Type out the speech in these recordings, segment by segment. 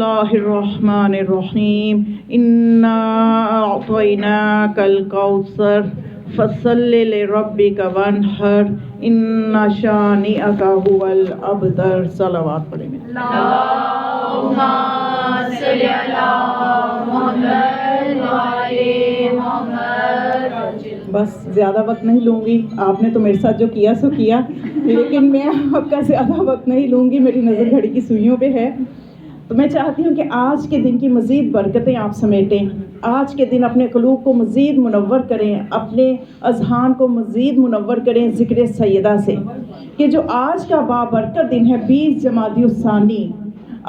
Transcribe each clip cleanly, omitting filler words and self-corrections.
اللہ الرحمن الرحیم انا اعطیناک الکوثر فصل لربک وانحر ان شانئک هو الابتر. صلوات پڑھیں گے. اللہم صل علی محمد وعلی محمد. بس زیادہ وقت نہیں لوں گی، آپ نے تو میرے ساتھ جو کیا سو کیا، لیکن میں آپ کا زیادہ وقت نہیں لوں گی، میری نظر گھڑی کی سوئیوں پہ ہے. تو میں چاہتی ہوں کہ آج کے دن کی مزید برکتیں آپ سمیٹیں، آج کے دن اپنے قلوب کو مزید منور کریں، اپنے اذہان کو مزید منور کریں ذکر سیدہ سے، کہ جو آج کا بابرکت دن ہے 20 جمادی الثانی.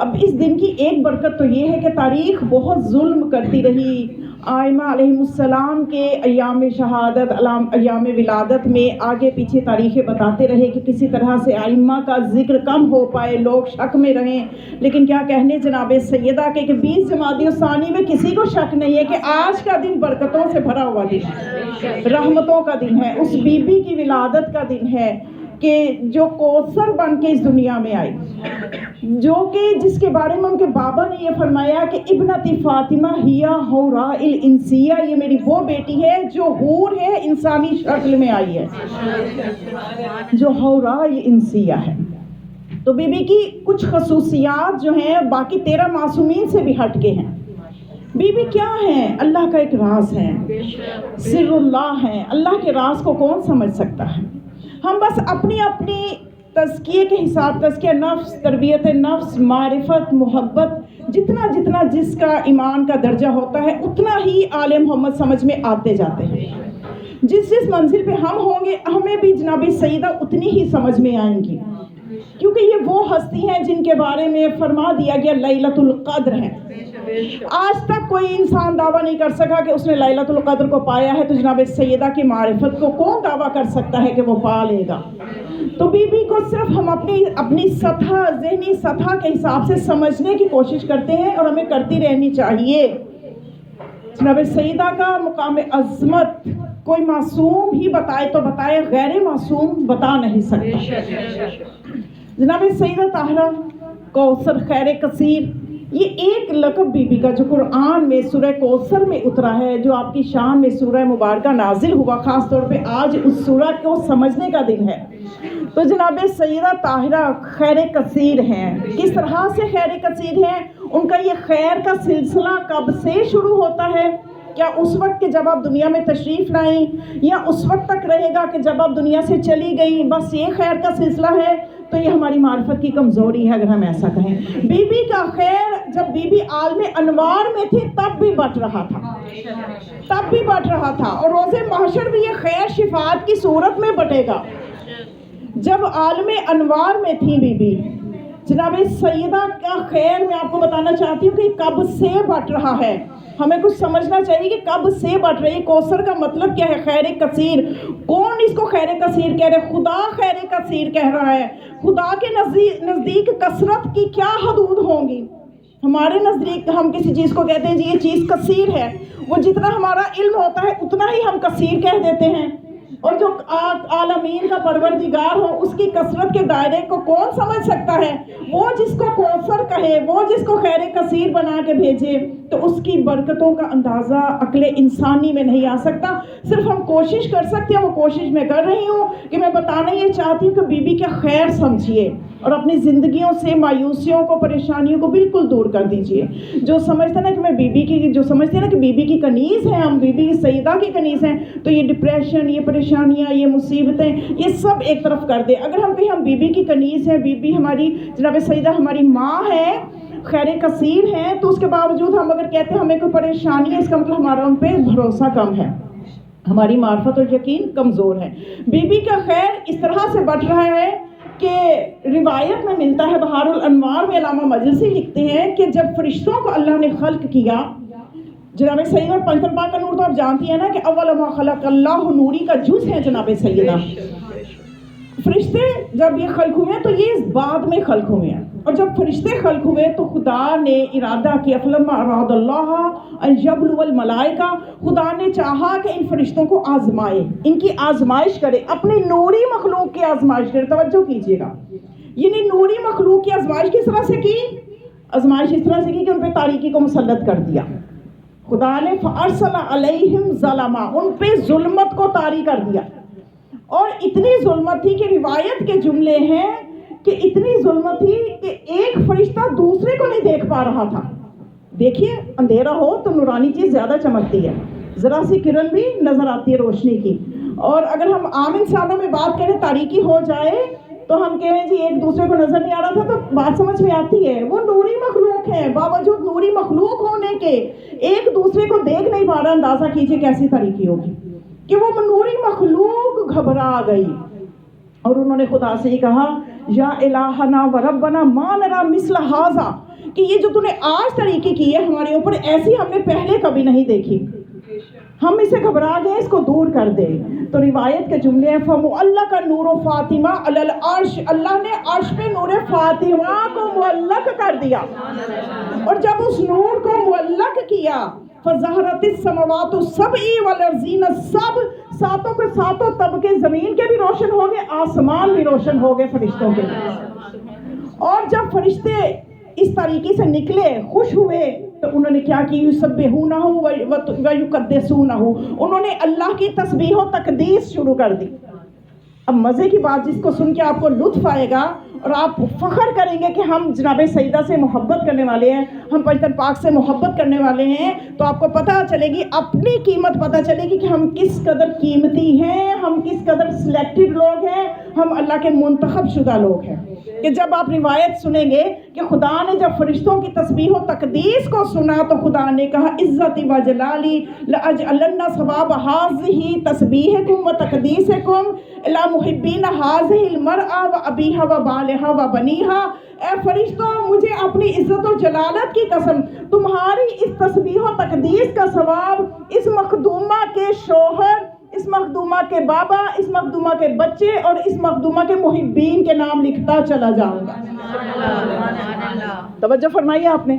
اب اس دن کی ایک برکت تو یہ ہے کہ تاریخ بہت ظلم کرتی رہی. آئمہ علیہم السلام کے ایام شہادت، ایام ولادت میں آگے پیچھے تاریخیں بتاتے رہے کہ کسی طرح سے آئمہ کا ذکر کم ہو پائے، لوگ شک میں رہیں. لیکن کیا کہنے جناب سیدہ کے کہ 20 جمادی الثانی میں کسی کو شک نہیں ہے کہ آج کا دن برکتوں سے بھرا ہوا دن ہے، رحمتوں کا دن ہے، اس بی بی کی ولادت کا دن ہے کہ جو کوثر بن کے اس دنیا میں آئی، جو کہ جس کے بارے میں ان کے بابا نے یہ فرمایا کہ ابنتی فاطمہ ہیا حوراء الانسیہ، یہ میری وہ بیٹی ہے جو حور ہے، انسانی شکل میں آئی ہے، جو حوراء الانسیہ ہے. تو بی بی کی کچھ خصوصیات جو ہیں باقی 13 معصومین سے بھی ہٹ کے ہیں. بی بی کیا ہیں؟ اللہ کا ایک راز ہے، سر اللہ ہے. اللہ کے راز کو کون سمجھ سکتا ہے؟ ہم بس اپنی تزکیے کے حساب، تزکیہ نفس، تربیت نفس، معرفت، محبت، جتنا جتنا جس کا ایمان کا درجہ ہوتا ہے اتنا ہی آل محمد سمجھ میں آتے جاتے ہیں. جس منزل پہ ہم ہوں گے ہمیں بھی جناب سیدہ اتنی ہی سمجھ میں آئیں گی، کیونکہ یہ وہ ہستی ہیں جن کے بارے میں فرما دیا گیا لیلۃ القدر ہے. آج تک کوئی انسان دعویٰ نہیں کر سکا کہ اس نے لیلۃ القدر کو پایا ہے، تو جناب سیدہ کی معرفت کو کون دعویٰ کر سکتا ہے کہ وہ پا لے گا؟ تو بی بی کو صرف ہم اپنی سطح، ذہنی سطح کے حساب سے سمجھنے کی کوشش کرتے ہیں، اور ہمیں کرتی رہنی چاہیے. جناب سیدہ کا مقام عظمت کوئی معصوم ہی بتائے تو بتائے، غیر معصوم بتا نہیں سکتا. جناب سیدہ طاہرہ کوثر خیر کثیر، یہ ایک لقب بی بی کا جو قرآن میں سورہ کوثر میں اترا ہے، جو آپ کی شان میں سورہ مبارکہ نازل ہوا، خاص طور پہ آج اس سورہ کو سمجھنے کا دن ہے. تو جناب سیدہ طاہرہ خیر کثیر ہیں. کس طرح سے خیر کثیر ہیں؟ ان کا یہ خیر کا سلسلہ کب سے شروع ہوتا ہے؟ کیا اس وقت کہ جب آپ دنیا میں تشریف لائیں، یا اس وقت تک رہے گا کہ جب آپ دنیا سے چلی گئی، بس یہ خیر کا سلسلہ ہے؟ تو یہ ہماری معرفت کی کمزوری ہے اگر ہم ایسا کہیں. بی بی کا خیر جب بی بی عالم انوار میں تھی تب بھی بٹ رہا تھا، اور روز محشر بھی یہ خیر شفاعت کی صورت میں بٹے گا. جب عالم انوار میں تھی بی بی، جناب سیدہ کا خیر میں آپ کو بتانا چاہتی ہوں کہ کب سے بٹ رہا ہے. ہمیں کچھ سمجھنا چاہیے کہ کب سے بٹ رہی ہے. کوثر کا مطلب کیا ہے؟ خیر کثیر. کون اس کو خیر کثیر کہہ رہے؟ خدا خیر کثیر کہہ رہا ہے. خدا کے نزدیک کثرت کی کیا حدود ہوں گی؟ ہمارے نزدیک ہم کسی چیز کو کہتے ہیں جی یہ چیز کثیر ہے، وہ جتنا ہمارا علم ہوتا ہے اتنا ہی ہم کثیر کہہ دیتے ہیں. اور جو عالمین کا پروردگار ہو اس کی کثرت کے دائرے کو کون سمجھ سکتا ہے؟ وہ جس کو کوثر کہے، وہ جس کو خیر کثیر بنا کے بھیجے، تو اس کی برکتوں کا اندازہ عقل انسانی میں نہیں آ سکتا. صرف ہم کوشش کر سکتے ہیں، وہ کوشش میں کر رہی ہوں کہ میں بتانا یہ چاہتی ہوں کہ بی بی کا خیر سمجھیے اور اپنی زندگیوں سے مایوسیوں کو، پریشانیوں کو بالکل دور کر دیجیے. جو سمجھتے ہیں نا کہ میں بی بی کی، جو سمجھتے ہیں نا کہ بی بی کی کنیز ہیں، ہم بی بی سیدہ کی کنیز ہیں، تو یہ ڈپریشن، یہ پریشانیاں، یہ مصیبتیں، یہ سب ایک طرف کر دیں. اگر ہم کہیں ہم بی بی کی کنیز ہیں، بی بی ہماری جناب سیدہ ہماری ماں ہے، خیر کثیر ہیں، تو اس کے باوجود ہم اگر کہتے ہیں ہمیں کوئی پریشانی ہے، اس کا مطلب ہمارا ان پہ بھروسہ کم ہے، ہماری معرفت اور یقین کمزور ہے. بی بی کا خیر اس طرح سے بٹ رہا ہے کہ روایت میں ملتا ہے، بہار الانوار میں علامہ مجلسی لکھتے ہیں کہ جب فرشتوں کو اللہ نے خلق کیا، جناب سیدہ پنجتن پاک کا نور تو آپ جانتی ہیں نا کہ اول ما خلق اللہ، نوری کا جز ہے جناب سیدہ. فرشتے جب یہ خلق ہوئے تو یہ بعد میں خلق ہوئے ہیں، اور جب فرشتے خلق ہوئے تو خدا نے ارادہ کیا، فلما اراد اللہ ان یبلو الملائکہ، خدا نے چاہا کہ ان فرشتوں کو آزمائے، ان کی آزمائش کرے، اپنی نوری مخلوق کی آزمائش کرے. توجہ کیجیے گا، یعنی نوری مخلوق کی آزمائش کس طرح سے کی؟ آزمائش اس طرح سے کی کہ ان پہ تاریکی کو مسلط کر دیا. خدا نے فَأَرْسَلَ عَلَيْهِمْ ظَلَمًا، ان پہ ظلمت کو طاری کر دیا. اور اتنی ظلمت تھی کہ روایت کے جملے ہیں کہ اتنی ظلمت تھی کہ ایک فرشتہ دوسرے کو نہیں دیکھ پا رہا تھا. دیکھیے اندھیرا ہو تو نورانی چیز زیادہ چمکتی ہے، ذرا سی کرن بھی نظر آتی ہے روشنی کی. اور اگر ہم عام انسانوں میں بات کریں تاریکی ہو جائے تو ہم کہیں جی ایک دوسرے کو نظر نہیں آ رہا تھا تو بات سمجھ میں آتی ہے. وہ نوری مخلوق ہے، باوجود نوری مخلوق ہونے کے ایک دوسرے کو دیکھ نہیں پا رہا. اندازہ کیجئے کیسی تاریکی ہوگی کہ وہ نوری مخلوق گھبرا گئی اور انہوں نے خدا سے ہی کہا یا الہنا و ربنا ما نرا مثل ھذا، کہ یہ جو تو نے آج طریقے کی ہے ہمارے اوپر ایسی ہم نے پہلے کبھی نہیں دیکھی، ہم اسے گھبرا گئے، اس کو دور کر دے. تو روایت کے جملے ہیں فَمُعَلَّقَ نُورُ فاطمہ علی العرش، اللہ نے عرش پہ نور فاطمہ کو معلق کر دیا. اور جب اس نور کو معلق کیا فَظَهَرَتِ السَّمَوَاتُ السَّبْعِ وَالْأَرْضِينَ، سب ساتوں کے ساتوں طبقے زمین کے بھی روشن ہو گئے، آسمان بھی روشن ہو گئے فرشتوں کے. اور جب فرشتے اس طریقے سے نکلے خوش ہوئے تو انہوں نے کیا کی یسبحونہ ویقدسونہ، انہوں نے اللہ کی تسبیح و تقدیس شروع کر دی. اب مزے کی بات جس کو سن کے آپ کو لطف آئے گا اور آپ فخر کریں گے کہ ہم جناب سیدہ سے محبت کرنے والے ہیں، ہم پنجتن پاک سے محبت کرنے والے ہیں، تو آپ کو پتہ چلے گی، اپنی قیمت پتہ چلے گی کہ ہم کس قدر قیمتی ہیں، ہم کس قدر سلیکٹڈ لوگ ہیں، ہم اللہ کے منتخب شدہ لوگ ہیں. کہ جب آپ روایت سنیں گے کہ خدا نے جب فرشتوں کی تسبیح و تقدیس کو سنا تو خدا نے کہا عزتی و جلالی لأجعلن ثواب هذه تسبیحکم و تقدیسکم الی محبین هذه المرأة و ابیہا و بالہا و بنیہا. اے فرشتوں، مجھے اپنی عزت و جلالت کی قسم، تمہاری اس تسبیح و تقدیس کا ثواب اس مخدومہ کے شوہر، اس مخدومہ کے بابا، اس مخدومہ کے بچے اور اس مخدومہ کے محبین کے نام لکھتا چلا جاؤں گا. توجہ فرمائیے آپ نے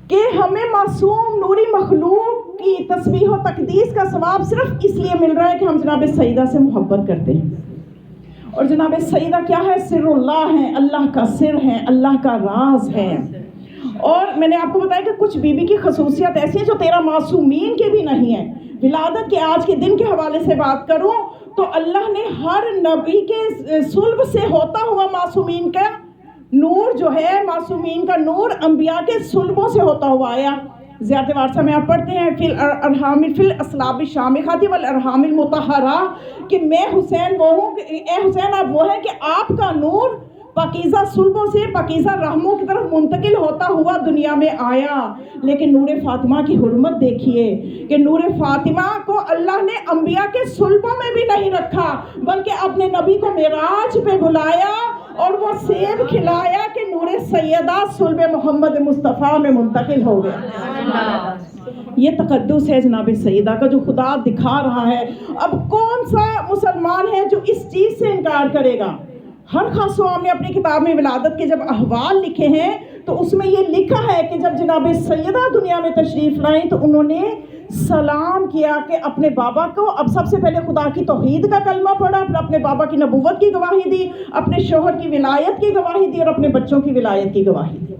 کہ ہمیں معصوم نوری مخلوق کی تسبیح و تقدیس کا ثواب صرف اس لیے مل رہا ہے کہ ہم جناب سیدہ سے محبت کرتے ہیں. اور جناب سیدہ کیا ہے؟ سر اللہ ہے، اللہ کا سر ہے، اللہ کا راز ہے. اور میں نے آپ کو بتایا کہ کچھ بی بی کی خصوصیت ایسی ہے جو تیرا معصومین کی بھی نہیں ہے. ولادت کے آج کے دن کے حوالے سے بات کروں تو اللہ نے ہر نبی کے صلب سے ہوتا ہوا معصومین کا نور جو ہے، معصومین کا نور انبیاء کے صلبوں سے ہوتا ہوا آیا. زیارت وارثہ میں آپ پڑھتے ہیں فی الارحام فی الاسلاب الشامخات والارحام المطہرہ کہ میں حسین وہ ہوں، اے حسین آپ وہ ہیں کہ آپ کا نور پاکیزہ صلبوں سے پاکیزہ رحموں کی طرف منتقل ہوتا ہوا دنیا میں آیا. لیکن نور فاطمہ کی حرمت دیکھیے کہ نور فاطمہ کو اللہ نے انبیاء کے صلبوں میں بھی نہیں رکھا بلکہ اپنے نبی کو معراج پہ بلایا اور وہ سیب کھلایا کہ نور سیدہ صلب محمد مصطفیٰ میں منتقل ہو گیا. یہ تقدس ہے جناب سیدہ کا جو خدا دکھا رہا ہے. اب کون سا مسلمان ہے جو اس چیز سے انکار کرے گا؟ ہر خاص عام نے اپنی کتاب میں ولادت کے جب احوال لکھے ہیں تو اس میں یہ لکھا ہے کہ جب جناب سیدہ دنیا میں تشریف لائیں تو انہوں نے سلام کیا کہ اپنے بابا کو، اب سب سے پہلے خدا کی توحید کا کلمہ پڑھا، پھر اپنے بابا کی نبوت کی گواہی دی، اپنے شوہر کی ولایت کی گواہی دی اور اپنے بچوں کی ولایت کی گواہی دی.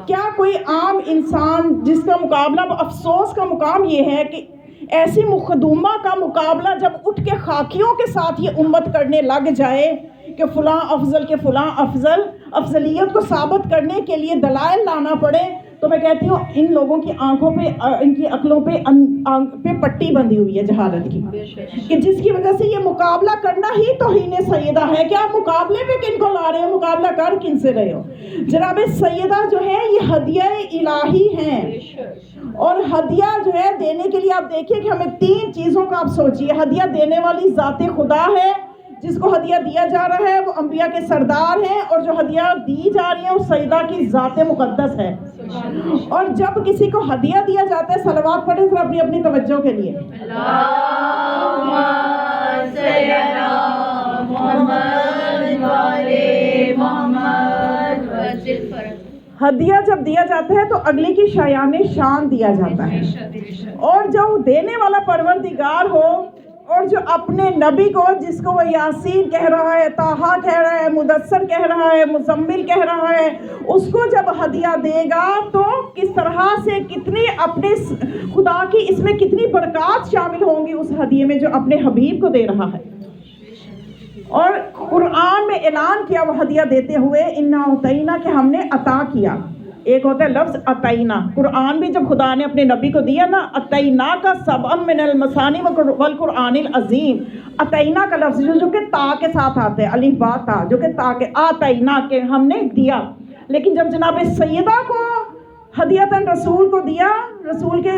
کیا کوئی عام انسان جس کا مقابلہ، افسوس کا مقام یہ ہے کہ ایسی مخدومہ کا مقابلہ جب اٹھ کے خاکیوں کے ساتھ یہ امت کرنے لگ جائے کہ فلاں افضل کے فلاں افضل، افضلیت کو ثابت کرنے کے لیے دلائل لانا پڑے، تو میں کہتی ہوں ان لوگوں کی آنکھوں پہ، ان کی عقلوں پہ پٹی بندھی ہوئی ہے جہالت کی، کہ جس کی وجہ سے یہ مقابلہ کرنا ہی توہین سیدہ ہے. کہ آپ مقابلے پہ کن کو لا رہے ہو؟ مقابلہ کر کن سے رہے ہو؟ جناب سیدہ جو ہے یہ ہدیہ الہی ہیں، اور ہدیہ جو ہے دینے کے لیے آپ دیکھیے کہ ہمیں 3 چیزوں کا آپ سوچیے. ہدیہ دینے والی ذات خدا ہے، جس کو ہدیہ دیا جا رہا ہے وہ انبیاء کے سردار ہیں، اور جو ہدیہ دی جا رہی ہے وہ سیدہ کی ذات مقدس ہے. اور جب کسی کو ہدیہ دیا جاتا ہے، صلوات پڑھیں ذرا اپنی اپنی توجہ کے لیے. اللہم صلی علی محمد و آل محمد وسلم. ہدیہ جب دیا جاتا ہے تو اگلے کی شایان شان دیا جاتا ہے، اور جو دینے والا پروردگار ہو اور جو اپنے نبی کو، جس کو وہ یاسین کہہ رہا ہے، طٰہٰ کہہ رہا ہے، مدثر کہہ رہا ہے، مزمل کہہ رہا ہے، اس کو جب ہدیہ دے گا تو کس طرح سے کتنی اپنے خدا کی اس میں کتنی برکات شامل ہوں گی اس ہدیے میں جو اپنے حبیب کو دے رہا ہے۔ اور قرآن میں اعلان کیا وہ ہدیہ دیتے ہوئے، اِنَّا أَعْطَيْنَا، کہ ہم نے عطا کیا۔ ایک ہوتا ہے لفظ عطینا، قرآن بھی جب خدا نے اپنے نبی کو دیا نا، عطینا کا سبع من المثانی والقرآن العظیم، عطینا کا لفظ جو کہ تا کے ساتھ آتے ہیں، الف با تا، جو کہ تا کے عطینا کے ہم نے دیا۔ لیکن جب جناب سیدہ کو ہدیتاً رسول کو دیا، رسول کے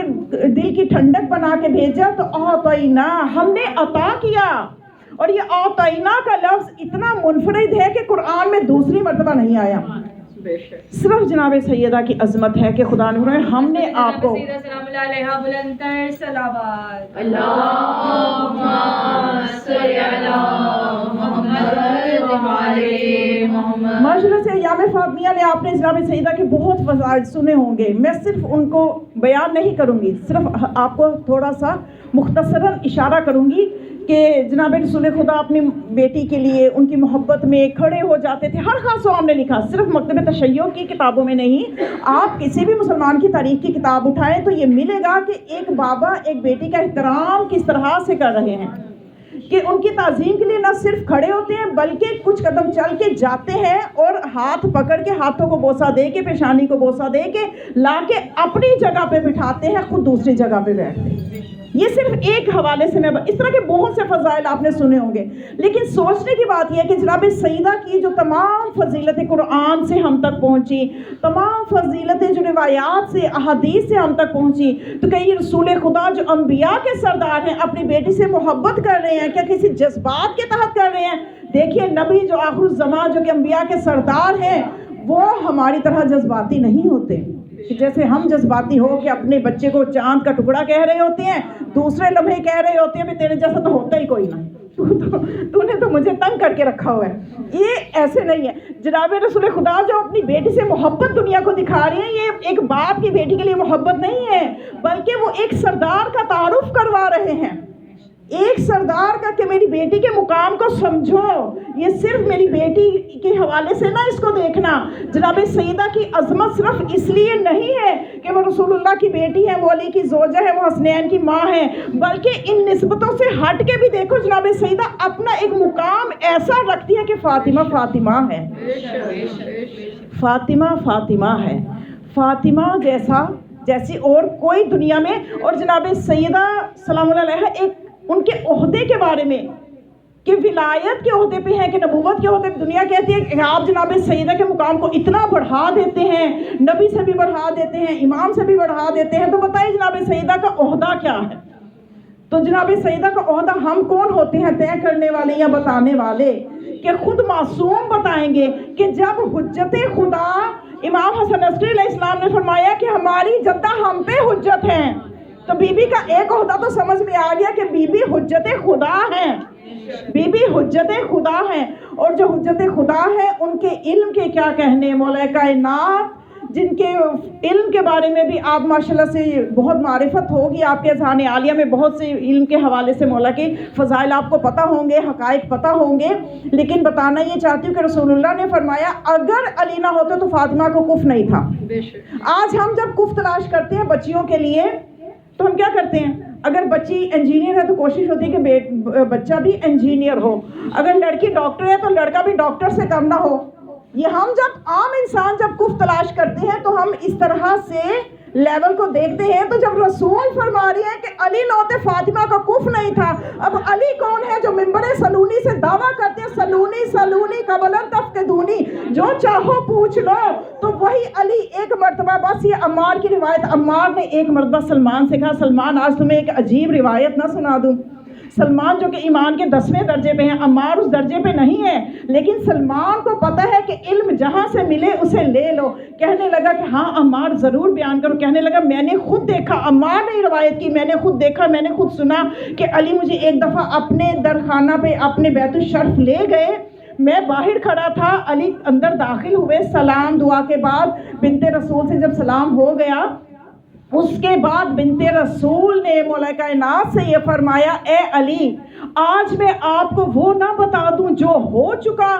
دل کی ٹھنڈک بنا کے بھیجا، تو اعطینا، ہم نے عطا کیا۔ اور یہ اعطینا کا لفظ اتنا منفرد ہے کہ قرآن میں دوسری مرتبہ نہیں آیا، صرف جناب سیدہ کی عظمت ہے کہ خدا نے فرمایا ہم نے آپ کو۔ سلام اللہ علیہ بلندتر صلوات۔ اللہم صل علی محمد وعلی محمد۔ ماشاءاللہ سے ایام فاطمیہ میں آپ نے جناب سیدہ کے بہت فضائل سنے ہوں گے، میں صرف ان کو بیان نہیں کروں گی، صرف آپ کو تھوڑا سا مختصراً اشارہ کروں گی کہ جناب رسول خدا اپنی بیٹی کے لیے ان کی محبت میں کھڑے ہو جاتے تھے۔ ہر خاص ہم نے لکھا، صرف مکتب تشیع کی کتابوں میں نہیں، آپ کسی بھی مسلمان کی تاریخ کی کتاب اٹھائیں تو یہ ملے گا کہ ایک بابا ایک بیٹی کا احترام کس طرح سے کر رہے ہیں، کہ ان کی تعظیم کے لیے نہ صرف کھڑے ہوتے ہیں بلکہ کچھ قدم چل کے جاتے ہیں اور ہاتھ پکڑ کے ہاتھوں کو بوسہ دے کے، پیشانی کو بوسہ دے کے لا کے اپنی جگہ پہ بٹھاتے ہیں، خود دوسری جگہ پہ بیٹھتے ہیں۔ یہ صرف ایک حوالے سے میں اس طرح کے بہت سے فضائل آپ نے سنے ہوں گے، لیکن سوچنے کی بات یہ ہے کہ جناب سیدہ کی جو تمام فضیلتیں قرآن سے ہم تک پہنچی، تمام فضیلتیں جو روایات سے، احادیث سے ہم تک پہنچی، تو کہیں رسول خدا جو انبیاء کے سردار ہیں اپنی بیٹی سے محبت کر رہے ہیں، کیا کسی جذبات کے تحت کر رہے ہیں؟ دیکھیے نبی جو آخر الزمان جو کہ انبیاء کے سردار ہیں وہ ہماری طرح جذباتی نہیں ہوتے، جیسے ہم جذباتی ہو کہ اپنے بچے کو چاند کا ٹکڑا کہہ رہے ہوتے ہیں، دوسرے لمحے کہہ رہے ہوتے ہیں بھی تیرے جیسا تو ہوتا ہی کوئی نہ، تو نے تو مجھے تنگ کر کے رکھا ہوا ہے۔ یہ ایسے نہیں ہے۔ جناب رسول خدا جو اپنی بیٹی سے محبت دنیا کو دکھا رہے ہیں، یہ ایک باپ کی بیٹی کے لیے محبت نہیں ہے، بلکہ وہ ایک سردار کا تعارف کروا رہے ہیں، ایک سردار کا، کہ میری بیٹی کے مقام کو سمجھو۔ یہ صرف میری بیٹی کے حوالے سے نہ اس کو دیکھنا، جناب سیدہ کی عظمت صرف اس لیے نہیں ہے کہ وہ رسول اللہ کی بیٹی ہے، وہ علی کی زوجہ ہے، وہ حسنین کی ماں ہے، بلکہ ان نسبتوں سے ہٹ کے بھی دیکھو جناب سیدہ اپنا ایک مقام ایسا رکھتی ہے کہ فاطمہ فاطمہ ہے، فاطمہ فاطمہ ہے، فاطمہ جیسی اور کوئی دنیا میں۔ اور جناب سیدہ سلام اللہ علیہ ایک ان کے عہدے کے بارے میں کہ ولایت کے عہدے پہ ہیں کہ نبوت کے عہدے پہ، دنیا کہتی ہے کہ آپ جناب سیدہ کے مقام کو اتنا بڑھا دیتے ہیں، نبی سے بھی بڑھا دیتے ہیں، امام سے بھی بڑھا دیتے ہیں، تو بتائیے جناب سیدہ کا عہدہ کیا ہے؟ تو جناب سیدہ کا عہدہ ہم کون ہوتے ہیں طے کرنے والے یا بتانے والے؟ کہ خود معصوم بتائیں گے کہ جب حجت خدا امام حسن عسکری علیہ السلام نے فرمایا کہ ہماری جدہ ہم پہ حجت ہیں، تو بی بی کا ایک عہدہ تو سمجھ میں آ گیا کہ بی بی حجت خدا ہیں، بی بی حجت خدا ہیں۔ اور جو حجت خدا ہے ان کے علم کے کیا کہنے، مولا کائنات جن کے علم کے بارے میں بھی آپ ماشاءاللہ سے بہت معرفت ہوگی، آپ کے اذہان عالیہ میں بہت سے علم کے حوالے سے مولا کے فضائل آپ کو پتہ ہوں گے، حقائق پتہ ہوں گے، لیکن بتانا یہ چاہتی ہوں کہ رسول اللہ نے فرمایا اگر علی نہ ہوتے تو فاطمہ کو کف نہیں تھا۔ آج ہم جب کف تلاش کرتے ہیں بچیوں کے لیے تو ہم کیا کرتے ہیں؟ اگر بچی انجینئر ہے تو کوشش ہوتی ہے کہ بچہ بھی انجینئر ہو، اگر لڑکی ڈاکٹر ہے تو لڑکا بھی ڈاکٹر سے کم نہ ہو۔ یہ ہم جب عام انسان جب کف تلاش کرتے ہیں تو ہم اس طرح سے لیول کو دیکھتے ہیں، تو جب رسول فرما رہے ہیں کہ علی نہ ہوتے فاطمہ کا کف نہیں تھا، اب علی کون ہے جو منبر سلونی سے دعویٰ کرتے ہیں سلونی سلونی قبل ان تفقدونی، جو چاہو پوچھ لو، تو وہی علی ایک مرتبہ، بس یہ عمار کی روایت، عمار نے ایک مرتبہ سلمان سے کہا سلمان آج تمہیں ایک عجیب روایت نہ سنا دوں؟ سلمان جو کہ ایمان کے 10ویں درجے پہ ہیں، عمار اس درجے پہ نہیں ہے، لیکن سلمان کو پتہ ہے کہ علم جہاں سے ملے اسے لے لو۔ کہنے لگا کہ ہاں عمار ضرور بیان کرو۔ کہنے لگا میں نے خود دیکھا، عمار نے روایت کی، میں نے خود دیکھا، میں نے خود سنا کہ علی مجھے ایک دفعہ اپنے درخانہ پہ اپنے بیت الشرف لے گئے، میں باہر کھڑا تھا، علی اندر داخل ہوئے، سلام دعا کے بعد بنت رسول سے جب سلام ہو گیا اس کے بعد بنت رسول نے مولا کائنات سے یہ فرمایا اے علی آج میں آپ کو وہ نہ بتا دوں جو ہو چکا،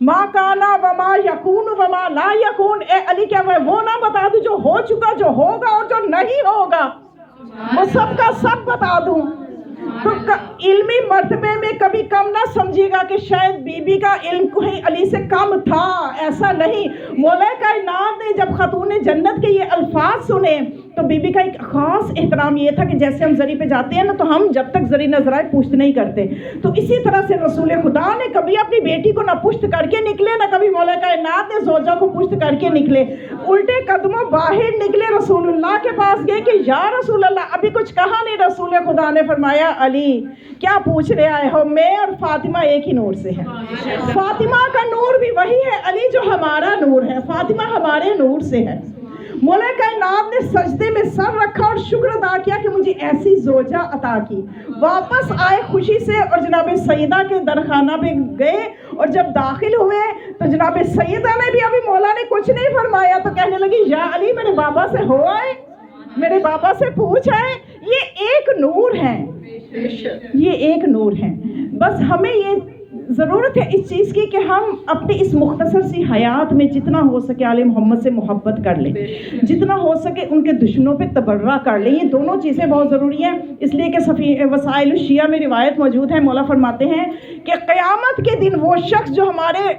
ما کانا وما یکون وما لا یکون، اے علی کیا میں وہ نہ بتا دوں جو ہو چکا، جو ہوگا اور جو نہیں ہوگا، وہ سب کا سب بتا دوں؟ تو علمی مرتبے میں کبھی کم نہ سمجھیے گا کہ شاید بی بی کا علم کوئی علی سے کم تھا، ایسا نہیں۔ مولا کائنات نے جب خاتون جنت کے یہ الفاظ سنے تو بی بی کا ایک خاص احترام یہ تھا کہ جیسے ہم زری پہ جاتے ہیں نا تو ہم جب تک زری نظر آئے پشت نہیں کرتے، تو اسی طرح سے رسول خدا نے کبھی اپنی بیٹی کو نہ پشت کر کے نکلے، نہ کبھی مولا کائنات نے زوجہ کو پشت کر کے نکلے، الٹے قدموں باہر نکلے، رسول اللہ کے پاس گئے کہ یا رسول اللہ، ابھی کچھ کہا نہیں، رسول خدا نے فرمایا علی کیا پوچھ رہے آئے ہو، میں اور فاطمہ ایک ہی نور سے ہیں، فاطمہ کا نور بھی وہی ہے علی جو ہمارا نور ہے، فاطمہ ہمارے نور سے ہے۔ مولا کائنات نے سجدے میں سر رکھا اور شکر ادا کیا کہ مجھے ایسی زوجہ عطا کی، واپس آئے خوشی سے اور جناب سیدہ کے درخانہ پہ گئے، اور جب داخل ہوئے تو جناب سیدہ نے بھی ابھی مولا نے کچھ نہیں فرمایا تو کہنے لگی یا علی میرے بابا سے ہو آئے، میرے بابا سے پوچھ آئے، یہ ایک نور ہے، یہ ایک نور ہے۔ بس ہمیں یہ ضرورت ہے اس چیز کی کہ ہم اپنی اس مختصر سی حیات میں جتنا ہو سکے آل محمد سے محبت کر لیں، جتنا ہو سکے ان کے دشمنوں پہ تبرہ کر لیں، یہ دونوں چیزیں بہت ضروری ہیں، اس لیے کہ وسائل الشیعہ میں روایت موجود ہے، مولا فرماتے ہیں کہ قیامت کے دن وہ شخص جو ہمارے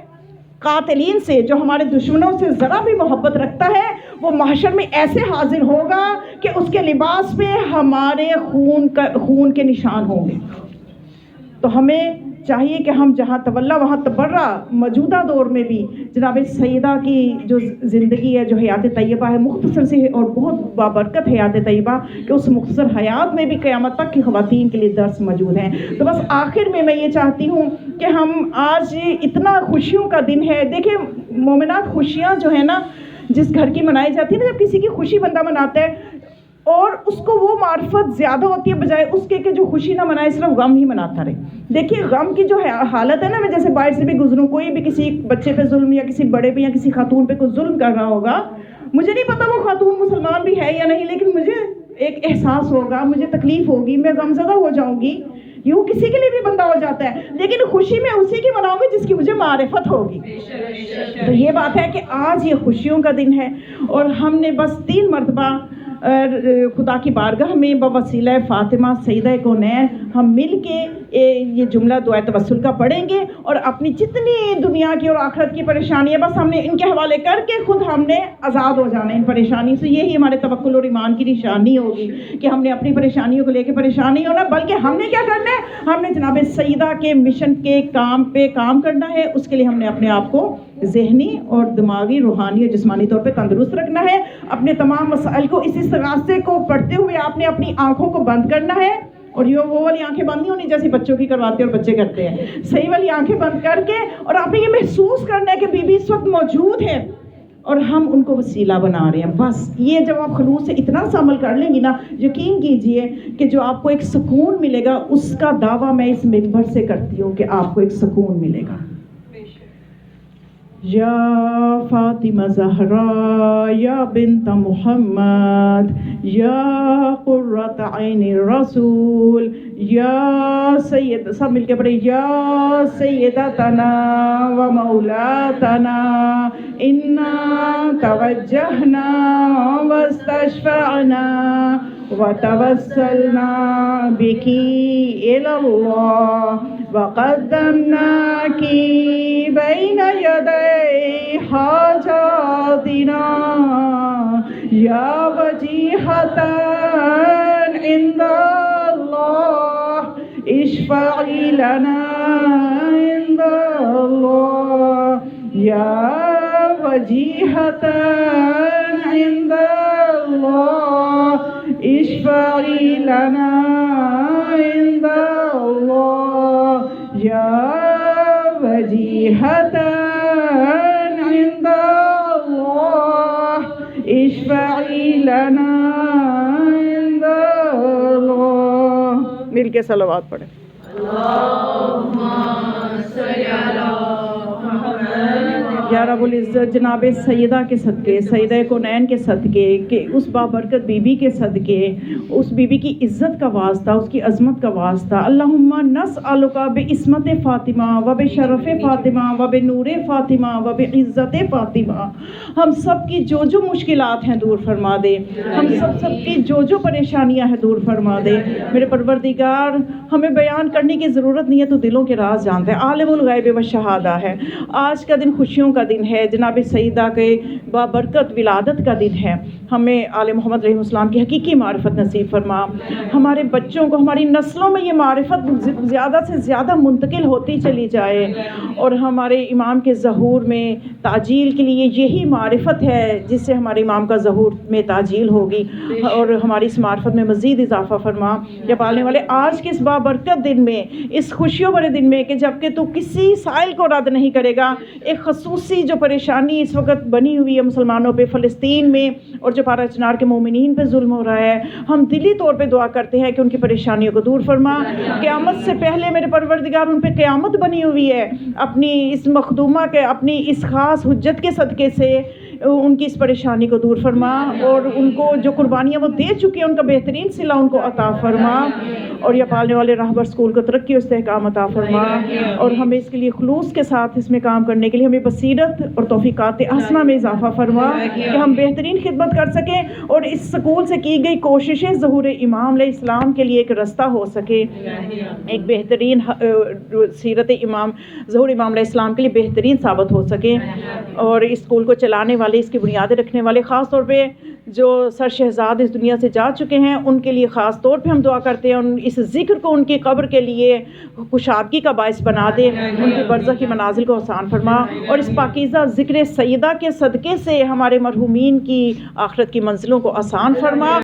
قاتلین سے، جو ہمارے دشمنوں سے ذرا بھی محبت رکھتا ہے، وہ محشر میں ایسے حاضر ہوگا کہ اس کے لباس پہ ہمارے خون کے نشان ہوں گے۔ تو ہمیں چاہیے کہ ہم جہاں تولا وہاں تبرہ، موجودہ دور میں بھی جناب سیدہ کی جو زندگی ہے، جو حیات طیبہ ہے، مختصر سی اور بہت بابرکت حیات طیبہ، کہ اس مختصر حیات میں بھی قیامت تک کی خواتین کے لیے درس موجود ہیں۔ تو بس آخر میں میں یہ چاہتی ہوں کہ ہم آج اتنا خوشیوں کا دن ہے، دیکھیں مومنات خوشیاں جو ہے نا جس گھر کی منائی جاتی ہے نا، جب کسی کی خوشی بندہ مناتا ہے اور اس کو وہ معرفت زیادہ ہوتی ہے بجائے اس کے کہ جو خوشی نہ منائے صرف غم ہی مناتا رہے۔ دیکھیے غم کی جو حالت ہے نا، میں جیسے باہر سے بھی گزروں، کوئی بھی کسی بچے پہ ظلم یا کسی بڑے پہ یا کسی خاتون پہ کچھ ظلم کر رہا ہوگا، مجھے نہیں پتا وہ خاتون مسلمان بھی ہے یا نہیں، لیکن مجھے ایک احساس ہوگا، مجھے تکلیف ہوگی، میں غمزدہ ہو جاؤں گی، یوں کسی کے لیے بھی بندہ ہو جاتا ہے، لیکن خوشی میں اسی کی مناؤں گی جس کی مجھے معرفت ہوگی۔ تو یہ بات ہے کہ آج یہ خوشیوں کا دن ہے اور ہم نے بس 3 مرتبہ خدا کی بارگاہ میں بوسیلہ فاطمہ سیدہ کونین ہم مل کے یہ جملہ دعائے توسل کا پڑھیں گے، اور اپنی جتنی دنیا کی اور آخرت کی پریشانیاں بس ہم نے ان کے حوالے کر کے خود ہم نے آزاد ہو جانا ہے ان پریشانی سے۔ یہی ہمارے توکل اور ایمان کی نشانی ہوگی کہ ہم نے اپنی پریشانیوں کو لے کے پریشان نہیں ہونا، بلکہ ہم نے کیا کرنا ہے، ہم نے جناب سیدہ کے مشن کے کام پہ کام کرنا ہے۔ اس کے لیے ہم نے اپنے آپ کو ذہنی اور دماغی، روحانی اور جسمانی طور پہ تندرست رکھنا ہے۔ اپنے تمام مسائل کو اس استغاثے کو پڑھتے ہوئے آپ نے اپنی آنکھوں کو بند کرنا ہے، اور یہ وہ والی آنکھیں بند نہیں ہونی جیسے بچوں کی کرواتے اور بچے کرتے ہیں، صحیح والی آنکھیں بند کر کے، اور آپ نے یہ محسوس کرنا ہے کہ بی بی اس وقت موجود ہے اور ہم ان کو وسیلہ بنا رہے ہیں۔ بس یہ جب آپ خلوص سے اتنا سا عمل کر لیں گی نا، یقین کیجئے کہ جو آپ کو ایک سکون ملے گا، اس کا دعویٰ میں اس منبر سے کرتی ہوں کہ آپ کو ایک سکون ملے گا۔ یا فاطمہ زہرا یا بنت محمد یا قرۃ عین الرسول یا سید، سب مل کے پڑھے، یا سیدتنا و مولاتنا انا توجہنا واستشفعنا وتوسلنا بك إلى الله وقدمناك بين يدي حاجاتنا يا وجيهة عند الله اشفعي لنا عند الله يا وجيهة عند الله اشفعي لنا عند الله يا وجيهة عند الله اشفعي لنا عند الله۔ مل کے صلوات پڑھیں۔ اللهم صل على محمد یا رب العزت جناب سیدہ کے صدقے، سیدہ کونین کے صدقے، کہ اس بابرکت بی بی کے صدقے، اس بی بی کی عزت کا واسطہ، اس کی عظمت کا واسطہ، اللہم نسألک بعصمت فاطمہ و بشرف فاطمہ و بنور فاطمہ و بعزت فاطمہ، ہم سب کی جو جو مشکلات ہیں دور فرما دے، ہم سب کی جو پریشانیاں ہیں دور فرما دے میرے پروردگار۔ ہمیں بیان کرنے کی ضرورت نہیں ہے، تو دلوں کے راز جانتا ہے، عالم الغیب و شہادہ ہے۔ آج کا دن خوشیوں کا دن ہے، جناب سیدہ کے بابرکت ولادت کا دن ہے۔ ہمیں آل محمد علیہ السلام کی حقیقی معرفت نصیب فرما، ہمارے بچوں کو، ہماری نسلوں میں یہ معرفت زیادہ سے زیادہ منتقل ہوتی چلی جائے، اور ہمارے امام کے ظہور میں تعجیل کے لیے یہی معرفت ہے جس سے ہمارے امام کا ظہور میں تعجیل ہوگی، اور ہماری اس معرفت میں مزید اضافہ فرما یا پالنے والے۔ آج کے اس بابرکت دن میں، اس خوشیوں بھرے دن میں، کہ جب کہ تو کسی سائل کو رد نہیں کرے گا، ایک خصوصی جو پریشانی اس وقت بنی ہوئی ہے مسلمانوں پہ فلسطین میں، اور جو پارا چنار کے مومنین پہ ظلم ہو رہا ہے، ہم دلی طور پہ دعا کرتے ہیں کہ ان کی پریشانیوں کو دور فرما۔ قیامت سے پہلے میرے پروردگار ان پہ قیامت بنی ہوئی ہے، اپنی اس مخدومہ کے، اپنی اس خاص حجت کے صدقے سے ان کی اس پریشانی کو دور فرما، اور ان کو جو قربانیاں وہ دے چکے ہیں ان کا بہترین صلہ ان کو عطا فرما، اور یہ پالنے والے راہبر اسکول کو ترقی و استحکام عطا فرما، اور ہمیں اس کے لیے خلوص کے ساتھ اس میں کام کرنے کے لیے ہمیں بصیرت اور توفیقات حسنہ میں اضافہ فرما کہ ہم بہترین خدمت کر سکیں، اور اس سکول سے کی گئی کوششیں ظہور امام علیہ السلام کے لیے ایک رستہ ہو سکے، ایک بہترین سیرت امام، ظہور امام علیہ السلام کے لیے بہترین ثابت ہو سکے۔ اور اس اسکول کو چلانے والے، اس کی بنیادیں رکھنے والے، خاص طور پہ جو سر شہزاد اس دنیا سے جا چکے ہیں، ان کے لیے خاص طور پہ ہم دعا کرتے ہیں، اس ذکر کو ان کی قبر کے لیے کشادگی کا باعث بنا دے، ان کی برزخ کی منازل کو آسان فرما، اور اس پاکیزہ ذکر سیدہ کے صدقے سے ہمارے مرحومین کی آخرت کی منزلوں کو آسان فرما۔